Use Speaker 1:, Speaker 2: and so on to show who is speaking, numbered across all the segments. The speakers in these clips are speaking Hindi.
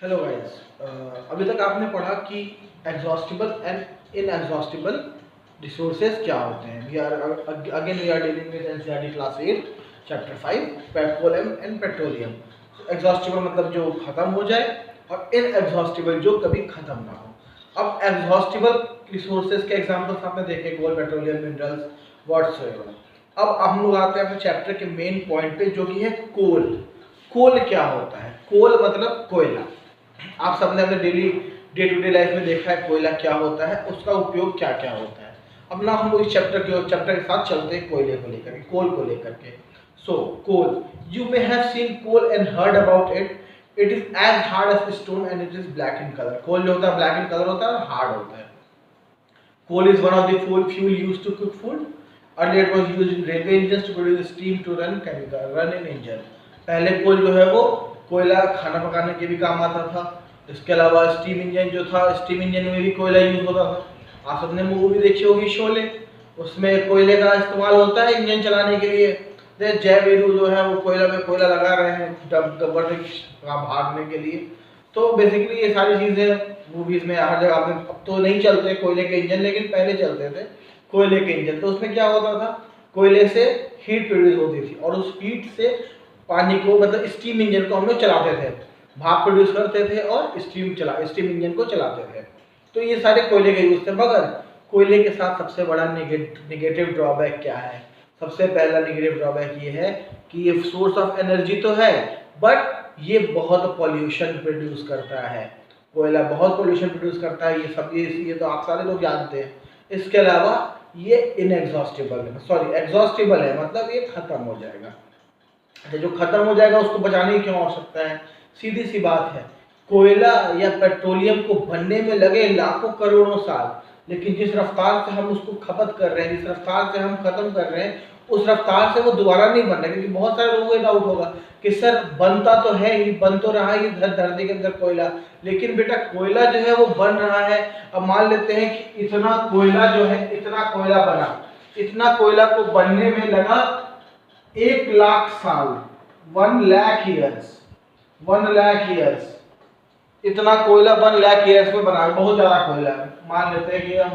Speaker 1: Hello guys. अभी तक आपने पढ़ा कि एग्जॉस्टिबल एंड इनएग्जॉस्टिबल रिसोर्सेज क्या होते हैं। We are dealing with NCERT class 8 chapter 5 petroleum and petroleum. Exhaustible मतलब जो खत्म हो जाए और इनएग्जॉस्टिबल जो कभी खत्म ना हो। अब एग्जॉस्टिबल रिसोर्सेज के एग्जांपल्स आपने देखे, कोल, पेट्रोलियम, मिनरल्स, व्हाट्सएवर। अब हम लोग आते हैं अपने चैप्टर के मेन पॉइंट पे, जो कि है कोल। कोल क्या होता है? कोल मतलब कोयला। आप सबने अपने डे टू डे लाइफ में देखा है कोयला क्या होता है, उसका उपयोग क्या क्या होता है। अब ना हम लोग इस चैप्टर के साथ चलते हैं कोयले को लेकर के, कोल को लेकर के। So coal, you may have seen coal and heard about it. It is as hard as stone and it is black in colour. Coal जो होता है ब्लैक इन कलर होता है और हार्ड होता है। Coal is one of the fuel used to cook food. Earlier it was used in railway engines to produce steam to run in engine. पहले कोल जो है वो कोयला खाना पकाने के भी काम आता था। इसके अलावा स्टीम इंजन जो था, स्टीम इंजन में भी कोयला यूज होता था। आप सबने मूवी देखी होगी शोले, उसमें कोयले का इस्तेमाल होता है इंजन चलाने के लिए। जय वीरू जो है वो कोयला में कोयला लगा रहे हैं गब्बर भागने के लिए। तो बेसिकली ये सारी चीज़ें मूवीज में हर जगह आपने, अब तो नहीं चलते कोयले के इंजन, लेकिन पहले चलते थे कोयले के इंजन। तो उसमें क्या होता था, कोयले से हीट प्रोड्यूस होती थी और उस हीट से पानी को, मतलब स्टीम इंजन को हम लोग चलाते थे, भाप प्रोड्यूस करते थे और स्टीम इंजन को चलाते थे। तो ये सारे कोयले के यूज थे। मगर कोयले के साथ सबसे बड़ा निगेटिव ड्रॉबैक क्या है? सबसे पहला निगेटिव ड्रॉबैक ये है कि ये सोर्स ऑफ एनर्जी तो है, बट ये बहुत पॉल्यूशन प्रोड्यूस करता है। कोयला बहुत पॉल्यूशन प्रोड्यूस करता है। ये तो आप सारे लोग जानते हैं। इसके अलावा ये इनएग्जॉस्टिबल है, सॉरी एग्जॉस्टिबल है, मतलब ये खत्म हो जाएगा। जो खत्म हो जाएगा उसको बचाने की क्यों आवश्यकता है? सीधी सी बात है, कोयला या पेट्रोलियम को बनने में लगे लाखों करोड़ों साल, लेकिन जिस रफ्तार से हम उसको खपत कर रहे हैं, जिस रफ्तार से हम खत्म कर रहे हैं, उस रफ्तार से वो दोबारा नहीं बन रहा। क्योंकि बहुत सारे लोगों को डाउट होगा कि सर बनता तो है ही, बन तो रहा है धरती के अंदर कोयला, लेकिन बेटा कोयला जो है वो बन रहा है। अब मान लेते हैं कि इतना कोयला जो है, इतना कोयला बना, इतना कोयला को बनने में लगा 1 लाख साल, 1 लाख ईयर्स। इतना कोयला 1 लाख ईयर्स में बना, बहुत ज्यादा कोयला है। मान लेते हैं कि हम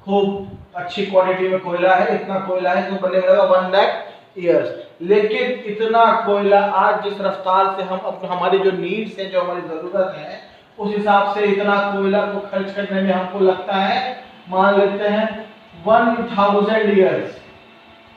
Speaker 1: खूब अच्छी क्वालिटी में कोयला है, इतना कोयला है तो बनने में लगा 1 लाख ईयर्स। लेकिन इतना कोयला आज जिस रफ्तार से हम अपने, हमारी जो नीड्स है, जो हमारी जरूरत है, उस हिसाब से इतना कोयला को खर्च करने में हमको लगता है, मान लेते हैं 1000 ईयर्स।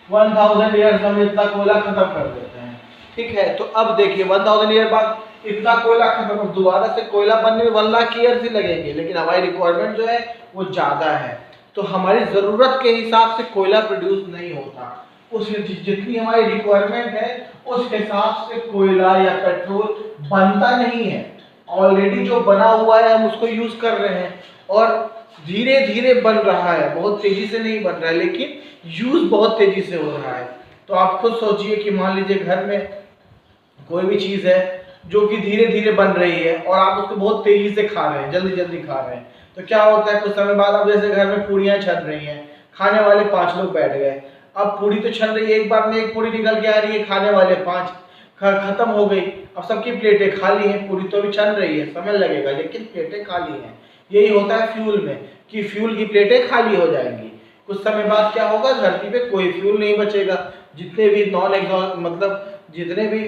Speaker 1: 1000 ईयर्स हम इतना कोयला खत्म कर देते हैं। ठीक है, तो अब देखिए 1000 ईयर बाद इतना कोयला खत्म, और दोबारा से कोयला बनने में 1 लाख ईयर्स ही लगेंगे, लेकिन हमारी रिक्वायरमेंट जो है वो ज़्यादा है। तो हमारी ज़रूरत के हिसाब से कोयला प्रोड्यूस नहीं होता। उस जितनी हमारी रिक्वायरमेंट है उस हिसाब से कोयला या पेट्रोल बनता नहीं है। ऑलरेडी जो बना हुआ है हम उसको यूज़ कर रहे हैं, और धीरे धीरे बन रहा है, बहुत तेज़ी से नहीं बन रहा है, लेकिन यूज़ बहुत तेज़ी से हो रहा है। तो आप खुद सोचिए कि मान लीजिए घर में कोई भी चीज़ है जो कि धीरे धीरे बन रही है और आप उसको बहुत तेजी से खा रहे हैं, जल्दी जल्दी खा रहे हैं, तो क्या होता है कुछ समय बाद, अब जैसे घर में पूड़ियाँ छन रही हैं, खाने वाले 5 लोग बैठ गए, अब पूड़ी तो छन रही है, एक बार में एक पूड़ी निकल के आ रही है, खाने वाले 5, खत्म हो गई। अब सबकी प्लेटें खाली हैं, पूड़ी तो अभी छन रही है, समय लगेगा, लेकिन प्लेटें खाली हैं। यही होता है फ्यूल में, कि फ्यूल की प्लेटें खाली हो जाएंगी, कुछ समय बाद क्या होगा, धरती पे कोई फ्यूल नहीं बचेगा। जितने भी नॉन एग्जॉस्ट, मतलब जितने भी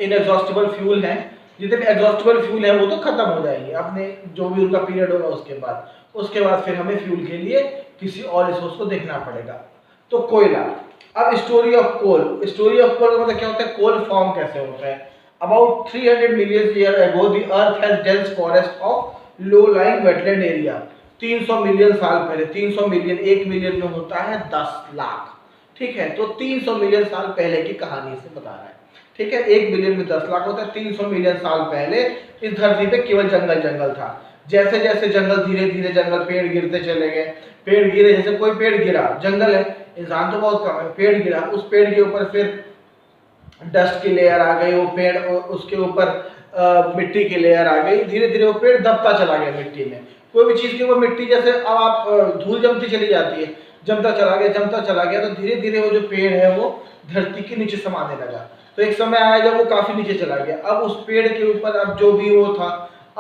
Speaker 1: इनएग्जॉस्टिबल फ्यूल हैं, जितने भी एग्जॉस्टिबल फ्यूल हैं, वो तो खत्म हो जाएंगे अपने जो भी उनका पीरियड होगा उसके बाद फिर हमें फ्यूल के लिए किसी और रिसोर्स को देखना पड़ेगा। तो कोयला। अब story of coal. Story of coal का मतलब क्या होता है, कोल फॉर्म कैसे होता है? About 300 million year ago the earth has dense forest of low lying wetland area. 300 million साल पहले, 300 मिलियन, 1 मिलियन में होता है 10 लाख। ठीक है, तो 300 मिलियन साल पहले की कहानी से बता रहा है। ठीक है, 1 मिलियन में 10 लाख होता है। 300 मिलियन साल पहले इस धरती पे केवल जंगल जंगल था। जैसे जैसे जंगल, धीरे धीरे जंगल, पेड़ गिरते चले गए, पेड़ गिरे, जैसे कोई पेड़ गिरा, जंगल है, इंसान तो बहुत कम है, पेड़ गिरा, उस पेड़ के ऊपर फिर डस्ट की लेयर आ गई, वो पेड़, उसके ऊपर मिट्टी की लेयर आ गई, धीरे धीरे वो पेड़ दबता चला गया मिट्टी में। कोई भी चीज़ के ऊपर मिट्टी, जैसे अब आप धूल जमती चली जाती है, जमता चला गया, तो धीरे धीरे वो जो पेड़ है वो धरती के नीचे समाने लगा। तो एक समय आया जब वो काफ़ी नीचे चला गया। अब उस पेड़ के ऊपर अब जो भी वो था,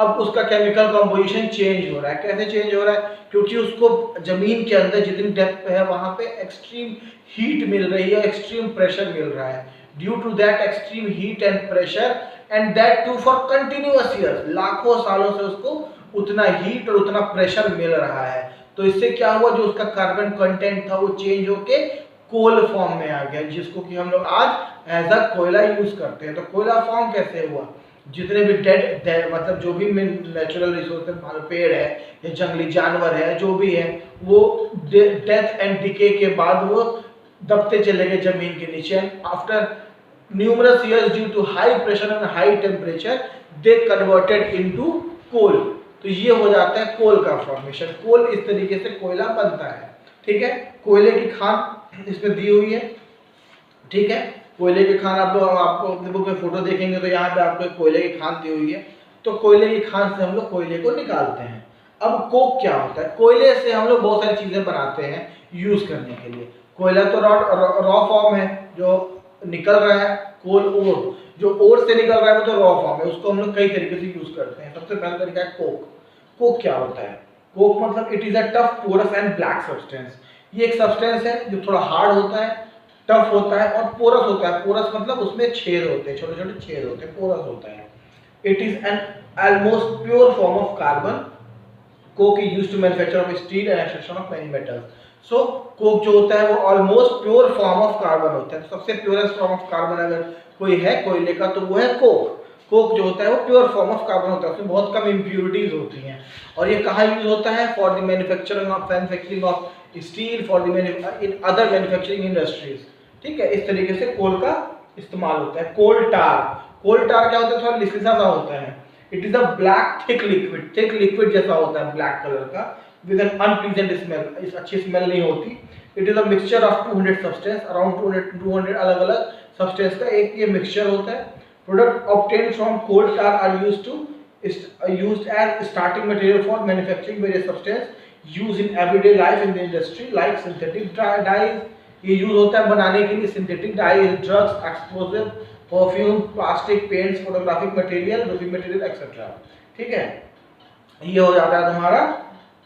Speaker 1: अब उसका केमिकल कंपोजिशन चेंज हो रहा है। कैसे चेंज हो रहा है? क्योंकि उसको जमीन के अंदर जितनी डेप्थ पे है वहां पे एक्सट्रीम हीट मिल रही है, एक्सट्रीम प्रेशर मिल रहा है। Due to that extreme heat and pressure and that too for continuous years, लाखों सालों से उसको उतना हीट और उतना प्रेशर मिल रहा है। तो इससे क्या हुआ, जो उसका कार्बन कंटेंट था वो चेंज होके कोल फॉर्म में आ गया, जिसको कि हम लोग आज एज अ कोयला यूज करते हैं। तो कोयला फॉर्म कैसे हुआ? जितने भी डेड मतलब जो भी नेचुरल रिसोर्स, पेड़ है या जंगली जानवर है, जो भी है, वो डेथ एंड डिके के बाद वो दबते चले गए जमीन के नीचे। After numerous years due to high pressure and high temperature they converted into coal. तो ये हो जाता है कोल का फॉर्मेशन। कोल इस तरीके से कोयला बनता है। ठीक है, कोयले की खान इसमें दी हुई है। ठीक है, कोयले की खान आप लोग आपको बुक में फोटो देखेंगे तो यहाँ पे आपको कोयले की खान दी हुई है। तो कोयले की खान से हम लोग कोयले को निकालते हैं। अब कोक क्या होता है? कोयले से हम लोग बहुत सारी चीजें बनाते हैं यूज करने के लिए। कोयला तो रॉ फॉर्म है जो निकल रहा है, कोल ओर जो ओर से निकल रहा है वो तो रॉ फॉर्म है, उसको हम लोग कई तरीके से यूज करते हैं। सबसे पहला तरीका है कोक। कोक क्या होता है? कोक मतलब it is a tough porous and black substance. ये एक सब्सटेंस है जो थोड़ा हार्ड होता है, टफ होता है और पोरस होता है। पोरस मतलब उसमें छेद होते हैं, छोटे छोटे छेद होते हैं, पोरस होता है। It is an almost pure form of carbon. Coke is used to manufacture of steel and extraction of many metals. So coke जो होता है वो almost pure form of carbon होता है। तो सबसे प्योरेस्ट फॉर्म ऑफ कार्बन अगर कोई है कोयले का तो वो है कोक। कोक जो होता है वो प्योर फॉर्म ऑफ कार्बन होता है, उसमें बहुत कम इम्प्योरिटीज होती हैं। और ये कहाँ यूज होता है? For the manufacturing of steel, for the in other manufacturing industries. ठीक है, इस तरीके से कोल का इस्तेमाल होता है। कोल टार। कोल टार क्या होता है? थोड़ा लिसलिसा सा होता है। It is a black thick liquid, thick liquid जैसा होता है, ब्लैक कलर का, विद एन अनप्लीजेंट स्मेल। इस अच्छी स्मेल नहीं होती। It is a mixture of 200 substance, around 200 अलग अलग सब्सटेंस का एक ये मिक्सचर होता है। Product obtained from coal tar are used as starting material for manufacturing various substance used in everyday life in the industry like synthetic dyes। ये यूज होता है बनाने के लिए synthetic dies, drugs, explosive, perfume, plastic, paints, photographic material, roofing material etcetera. ठीक है, ये हो जाता है तुम्हारा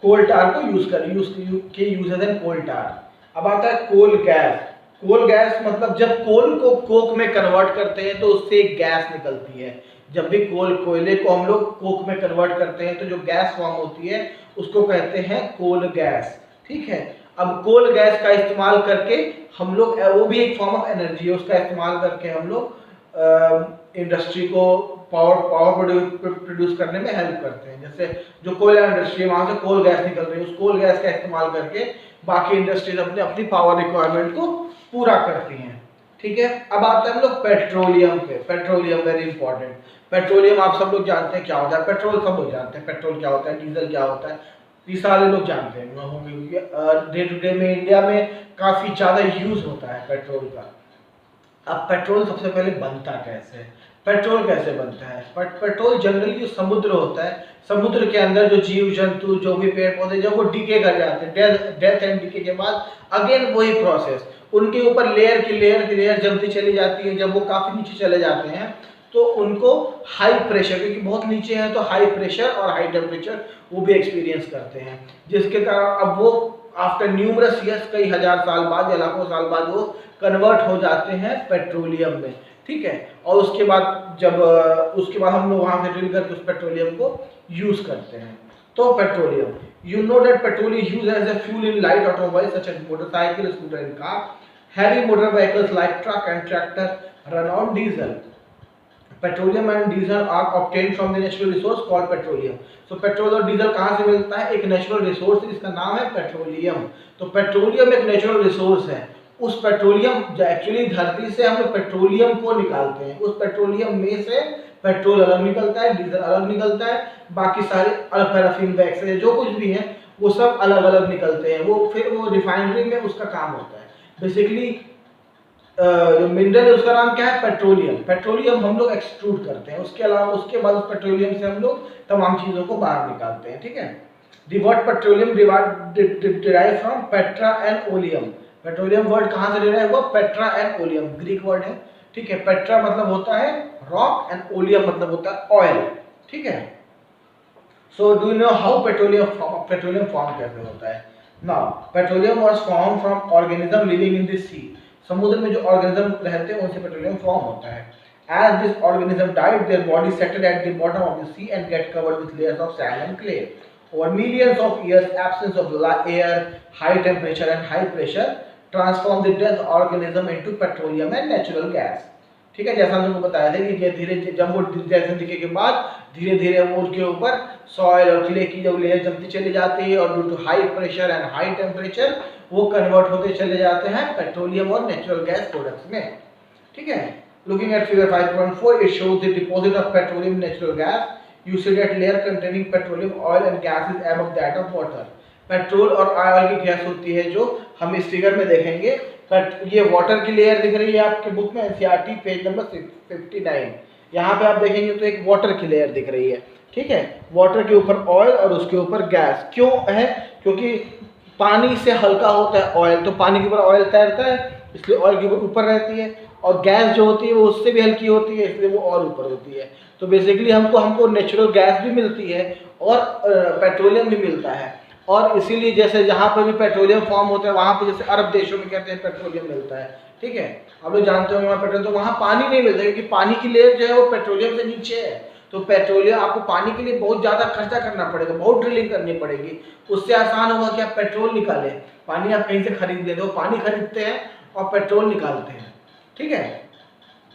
Speaker 1: कोल टार को यूजेस एंड कोल टार। अब आता है कोल गैस। कोल गैस मतलब जब कोल को कोक में कन्वर्ट करते हैं तो उससे एक गैस निकलती है। जब भी कोयले को हम लोग कोक में कन्वर्ट करते हैं तो जो गैस फॉर्म होती है उसको कहते हैं कोल गैस। ठीक है, अब कोल गैस का इस्तेमाल करके हम लोग, वो भी एक फॉर्म ऑफ एनर्जी है, उसका इस्तेमाल करके हम लोग इंडस्ट्री को पावर प्रोड्यूस करने में हेल्प करते हैं। जैसे जो कोयला इंडस्ट्री है वहां से कोल गैस निकल रही है, उस कोल गैस का इस्तेमाल करके बाकी इंडस्ट्रीज अपनी पावर रिक्वायरमेंट को पूरा करती हैं। ठीक है, अब आते हैं हम लोग पेट्रोलियम पे। Petroleum very important. पेट्रोलियम आप सब लोग जानते हैं क्या होता है। पेट्रोल सब लोग जानते हैं, पेट्रोल क्या होता है, डीजल क्या होता है, ये सारे लोग जानते हैं होंगे, क्योंकि डे टू डे में इंडिया में काफी ज्यादा यूज होता है पेट्रोल का। अब पेट्रोल सबसे पहले बनता कैसे है? पेट्रोल कैसे बनता है? पेट्रोल जनरली जो समुद्र होता है, समुद्र के अंदर जो जीव जंतु, जो भी पेड़ पौधे, जब वो डिके कर जाते हैं, डेथ एंड डिके के बाद अगेन वही प्रोसेस, उनके ऊपर लेयर की लेयर जमती चली जाती है। जब वो काफी नीचे चले जाते हैं तो उनको हाई प्रेशर, क्योंकि बहुत नीचे है तो हाई प्रेशर और हाई टेम्परेचर वो भी एक्सपीरियंस करते हैं, जिसके कारण अब वो आफ्टर न्यूमरस ईयर्स, कई हजार साल बाद या लाखों साल बाद वो कन्वर्ट हो जाते हैं पेट्रोलियम में। ठीक है, और उसके बाद हम लोग वहां से ड्रिल करके उस पेट्रोलियम को यूज करते हैं। तो petroleum, you know that petrol is used as a fuel in light automobiles such as motorcycle, scooter and car. Heavy motor vehicles like truck and tractor run on diesel. Petroleum and diesel are obtained from the natural resource called petroleum. So petrol और डीजल कहाँ से मिलता है? एक नेचुरल रिसोर्स जिसका नाम है पेट्रोलियम। तो पेट्रोलियम एक नेचुरल रिसोर्स है। उस पेट्रोलियम, एक्चुअली धरती से हम लोग पेट्रोलियम को निकालते हैं, उस पेट्रोलियम में से पेट्रोल अलग निकलता है, डीजल अलग निकलता है, बाकी सारे अलग, पैराफिन, वैक्स जो कुछ भी है वो सब अलग अलग निकलते हैं। वो फिर वो रिफाइनरी में उसका काम होता है। बेसिकली जो मिनरल है उसका नाम क्या है? पेट्रोलियम। पेट्रोलियम हम लोग एक्सट्रूड करते हैं, उसके अलावा उसके बाद उस पेट्रोलियम से हम लोग तमाम चीजों को बाहर निकालते हैं। ठीक है, the word petroleum derive from Petra and oleum. Petroleum word कहाँ से डिराइव हुआ? Petra and oleum, Greek word है। ठीक है, पेट्रा मतलब होता है रॉक एंड ओलियम मतलब होता है ऑयल। ठीक है, So do you know how petroleum form कैसे होता है? Now petroleum was formed from organism living in the sea. समुद्र में जो organism रहते हैं उनसे petroleum form होता है. As this organism died, their body settled at the bottom of the sea and get covered with layers of sand and clay. Over millions of years, absence of air, high temperature and high pressure transform the dead organism into petroleum and natural gas. ठीक है, जैसा हमने बताया था कि धीरे जब वो डिस्लेशन दिखे के बाद धीरे धीरे वो उसके ऊपर सॉइल और क्ले की जो लेयर जमती चली जाती है और due to high pressure and high temperature वो कन्वर्ट होते चले जाते हैं पेट्रोलियम और नेचुरल गैस प्रोडक्ट्स में. ठीक है, looking at figure 5.4, it shows the deposit of petroleum natural gas. You see that layer containing petroleum oil and gas is above that of water. Petrol और ऑयल की गैस होती है जो हम इस फिगर में देखेंगे. ये वाटर की लेयर दिख रही है आपके बुक में एनसीईआरटी पेज नंबर 59. यहाँ पे आप देखेंगे तो एक वाटर की लेयर दिख रही है. ठीक है, वाटर के ऊपर ऑयल और उसके ऊपर गैस. क्यों है? क्योंकि पानी से हल्का होता है ऑयल, तो पानी के ऊपर ऑयल तैरता है इसलिए ऑयल के ऊपर रहती है, और गैस जो होती है वो उससे भी हल्की होती है इसलिए वो और ऊपर होती है. तो बेसिकली हमको नेचुरल गैस भी मिलती है और पेट्रोलियम भी मिलता है. और इसीलिए जैसे जहाँ पर भी पेट्रोलियम फॉर्म होता है वहाँ पे जैसे अरब देशों में कहते हैं पेट्रोलियम मिलता है. ठीक है, आप लोग जानते होंगे वहाँ पेट्रोलियम, तो वहाँ पानी नहीं मिलता क्योंकि पानी की लेयर जो है वो पेट्रोलियम से नीचे है. तो पेट्रोलियम आपको पानी के लिए बहुत ज़्यादा खर्चा करना पड़ेगा, बहुत ड्रिलिंग करनी पड़ेगी. उससे आसान होगा कि आप पेट्रोल निकालें. पानी आप कहीं से खरीद लेते हो, पानी खरीदते हैं और पेट्रोल निकालते हैं. ठीक है,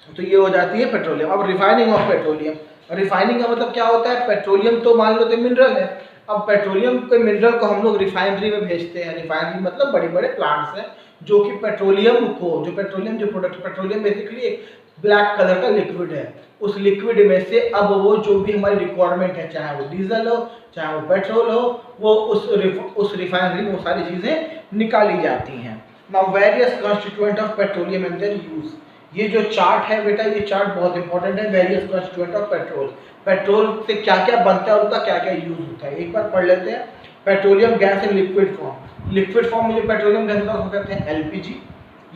Speaker 1: तो ये हो जाती है पेट्रोलियम. अब रिफाइनिंग ऑफ पेट्रोलियम. रिफाइनिंग का मतलब क्या होता है? पेट्रोलियम तो मान लो तो मिनरल है. अब पेट्रोलियम के मिनरल को हम लोग रिफाइनरी में भेजते हैं. रिफाइनरी मतलब बड़े बड़े प्लांट्स हैं जो कि पेट्रोलियम को जो प्रोडक्ट, पेट्रोलियम बेसिकली एक ब्लैक कलर का लिक्विड है. उस लिक्विड में से अब वो जो भी हमारी रिक्वायरमेंट है, चाहे वो डीजल हो चाहे वो पेट्रोल हो, वो उस रिफाइनरी में वो सारी चीज़ें निकाली जाती हैं. Now various constituent of petroleum and their use. ये जो चार्ट है बेटा, ये चार्ट बहुत इंपॉर्टेंट है. Various constituent of petrol, petrol से क्या क्या बनता है और उनका क्या क्या यूज होता है. एक बार पढ़ लेते हैं. Petroleum gas in liquid form. Liquid form में जो पेट्रोलियम गैस होता है उसको कहते हैं एलपीजी.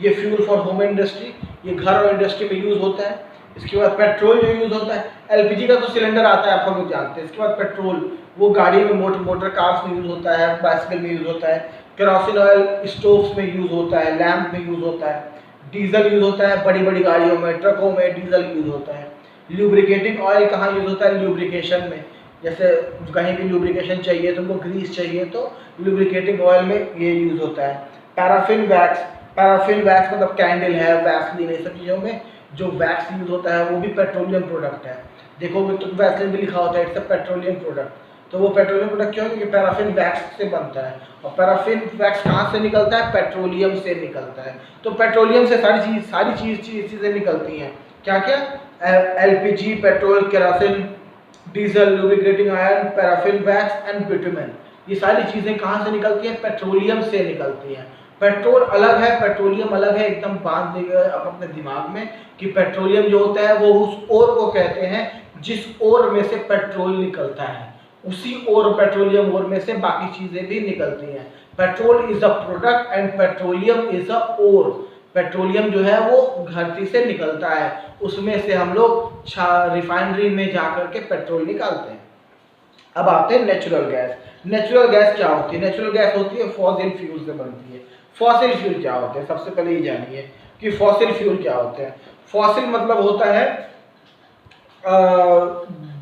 Speaker 1: ये फ्यूल फॉर होम इंडस्ट्री, ये घर और इंडस्ट्री में यूज होता है. इसके बाद पेट्रोल जो यूज होता है, एलपीजी का तो सिलेंडर आता है आप लोग जानते हैं. इसके बाद पेट्रोल वो गाड़ी में मोटर कार्स में यूज होता है, बाइसिकल में यूज होता है. केरोसिन ऑयल स्टोव्स में यूज होता है, लैंप में यूज होता है. डीजल यूज होता है बड़ी बड़ी गाड़ियों में, ट्रकों में डीजल यूज होता है. ल्यूब्रिकेटिंग ऑयल कहाँ यूज होता है? ल्यूब्रिकेशन में. जैसे कहीं भी ल्यूब्रिकेशन चाहिए, तुमको ग्रीस चाहिए तो ल्यूब्रिकेटिंग ऑयल में ये यूज होता है. Paraffin wax. पैराफिन वैक्स मतलब कैंडल है, वैसलीन, ये सब चीज़ों में जो वैक्स यूज होता है वो भी पेट्रोलियम प्रोडक्ट है. देखोगे तो वैसलीन भी लिखा होता है इट्स अ पेट्रोलियम प्रोडक्ट. तो वो पेट्रोलियम प्रोडक्ट क्यों? क्योंकि पैराफिन वैक्स से बनता है. और पैराफिन वैक्स कहाँ से निकलता है? पेट्रोलियम से निकलता है. तो पेट्रोलियम से सारी चीज़ें निकलती हैं. क्या क्या? LPG, petrol, kerosene, diesel, lubricating iron, paraffin wax and bitumen. ये सारी चीज़ें कहाँ से निकलती हैं? पेट्रोलियम से निकलती हैं. पेट्रोल अलग है, पेट्रोलियम अलग है. एकदम बांध देगा आप अपने दिमाग में कि पेट्रोलियम जो होता है वो उस ओर को कहते हैं जिस ओर में से पेट्रोल निकलता है. उसी ओर, पेट्रोलियम ओर में से बाकी चीज़ें भी निकलती हैं. Petrol is a product and petroleum is a ore. Petroleum जो है वो धरती से निकलता है, उसमें से हम लोग रिफाइनरी में जाकर के पेट्रोल निकालते हैं. अब आते हैं नेचुरल गैस. नेचुरल गैस क्या होती है? नेचुरल गैस होती है फॉसिल फ्यूल से बनती है. फॉसिल फ्यूल क्या होते हैं? सबसे पहले ये जानिए कि फॉसिल फ्यूल क्या होते हैं. फॉसिल मतलब होता है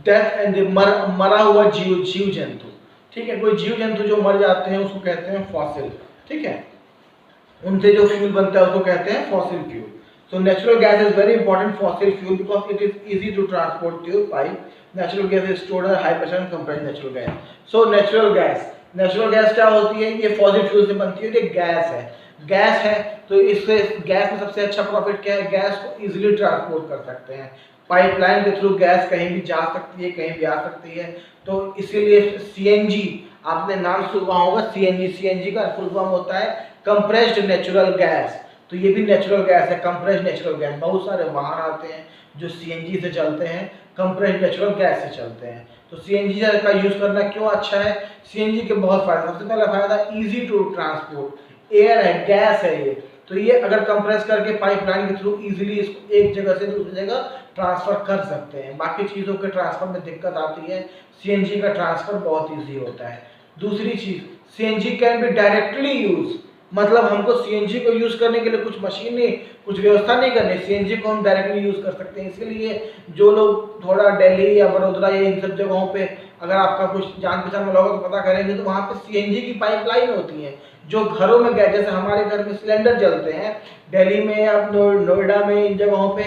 Speaker 1: डेथ एंड मरा हुआ जीव जंतु. ठीक है, कोई जीव जंतु जो मर जाते हैं उसको कहते हैं फॉसिल. ठीक है, उनसे जो फ्यूल बनता है उसको कहते हैं fossil fuel. So natural gas is very important fossil fuel because it is easy to transport through pipe. Natural gas is stored at high pressure and compressed natural gas. So natural gas क्या होती है? ये fossil fuel से बनती है. ये गैस है तो इससे गैस में सबसे अच्छा प्रॉफिट क्या है? गैस को इजीली ट्रांसपोर्ट कर सकते हैं. पाइपलाइन के थ्रू गैस कहीं भी जा सकती है, कहीं भी आ सकती है. तो इसीलिए सीएनजी, आपने नाम सुना होगा सीएनजी का फुल फॉर्म होता है कंप्रेस्ड नेचुरल गैस. तो ये भी नेचुरल गैस है, कंप्रेस्ड नेचुरल गैस. बहुत सारे वाहन आते हैं जो सीएनजी से चलते हैं, कंप्रेस्ड नेचुरल गैस से चलते हैं. तो सीएनजी का यूज़ करना क्यों अच्छा है? सीएनजी के बहुत फायदे. सबसे पहला फायदा इजी टू ट्रांसपोर्ट. एयर है, गैस है ये, तो तो ये अगर कंप्रेस करके पाइपलाइन के थ्रू इजीली इसको एक जगह से दूसरी जगह ट्रांसफर कर सकते हैं। बाकी चीज़ों के ट्रांसफर में दिक्कत आती है, सीएनजी का ट्रांसफर बहुत ईजी होता है। दूसरी चीज़, CNG can be directly use, मतलब हमको सीएनजी को यूज करने के लिए कुछ मशीन नहीं, कुछ व्यवस्था नहीं करनी, सीएनजी को हम डायरेक्टली यूज कर सकते हैं। इसलिए जो लोग थोड़ा दिल्ली या बड़ौदा या इन सब जगहों पे अगर आपका कुछ जान पहचान वाला होगा तो पता करेंगे, तो वहाँ पे सीएनजी की पाइपलाइन होती है जो घरों में गए, जैसे हमारे घर में सिलेंडर जलते हैं दिल्ली में या नोएडा में, इन जगहों पे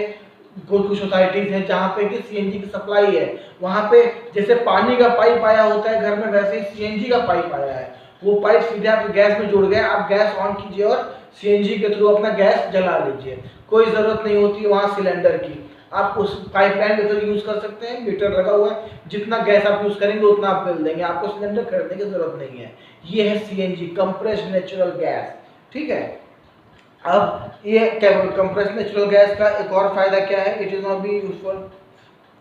Speaker 1: कुछ सोसाइटीज हैं जहाँ पे कि सीएनजी की सप्लाई है। वहाँ पे जैसे पानी का पाइप आया होता है घर में, वैसे ही सीएनजी का पाइप आया है। वो पाइप सीधे आपके गैस में जुड़ गया, आप गैस ऑन कीजिए और सीएनजी के थ्रू अपना गैस जला लीजिए। कोई ज़रूरत नहीं होती है वहाँ सिलेंडर की, आप उस पाइपलाइन के थ्रू यूज़ कर सकते हैं। मीटर लगा हुआ है, जितना गैस आप यूज़ करेंगे उतना आप बिल देंगे, आपको सिलेंडर खरीदने की ज़रूरत नहीं है। ये है सीएनजी, कंप्रेस्ड नेचुरल गैस। ठीक है, अब ये कंप्रेस्ड नेचुरल गैस का एक और फायदा क्या है, it is not be useful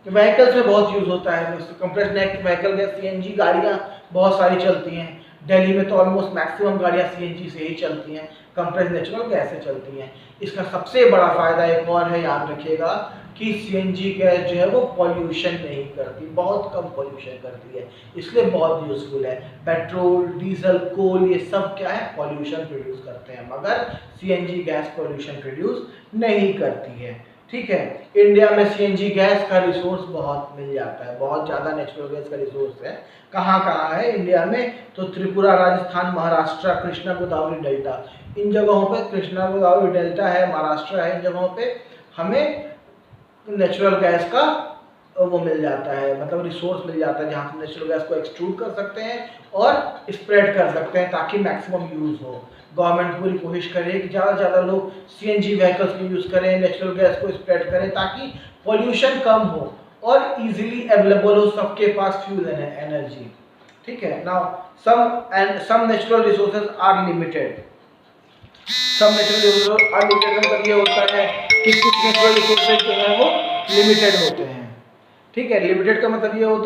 Speaker 1: vehicles में बहुत यूज़ होता है। कंप्रेस्ड व्हीकल गैस सीएनजी गाड़ियाँ बहुत सारी चलती हैं दिल्ली में, तो ऑलमोस्ट मैक्सिमम गाड़ियाँ सीएनजी से ही चलती हैं, कंप्रेस्ड नेचुरल गैस से चलती हैं। इसका सबसे बड़ा फायदा एक और है, याद रखिएगा, कि सीएनजी गैस जो है वो पॉल्यूशन नहीं करती, बहुत कम पॉल्यूशन करती है, इसलिए बहुत यूजफुल है। पेट्रोल, डीजल, कोल, ये सब क्या है, पॉल्यूशन प्रोड्यूस करते हैं, मगर सीएनजी गैस पॉल्यूशन प्रोड्यूस नहीं करती है। ठीक है, इंडिया में सीएनजी गैस का रिसोर्स बहुत मिल जाता है, बहुत ज़्यादा नेचुरल गैस का रिसोर्स है। कहाँ कहाँ है इंडिया में, तो त्रिपुरा, राजस्थान, महाराष्ट्र, कृष्णा गोदावरी डेल्टा, इन जगहों पे, कृष्णा गोदावरी डेल्टा है, महाराष्ट्र है, इन जगहों पे हमें नेचुरल गैस का वो मिल जाता है, मतलब रिसोर्स मिल जाता है, जहाँ से नेचुरल गैस को एक्सट्रूड कर सकते हैं और स्प्रेड कर सकते हैं ताकि मैक्सिमम यूज़ हो। गवर्नमेंट पूरी कोशिश करे कि ज़्यादा से ज़्यादा लोग सीएनजी व्हीकल्स को यूज़ करें, नेचुरल गैस को स्प्रेड करें ताकि पॉल्यूशन कम हो और इजीली अवेलेबल हो सबके पास फ्यूल एनर्जी। ठीक है, now some natural resources are limited. Some natural resources are limited का मतलब ये होता है कि कुछ नेचुरल रिसोर्सेज जो है वो लिमिटेड होते हैं। ठीक है, लिमिटेड का मतलब ये होता है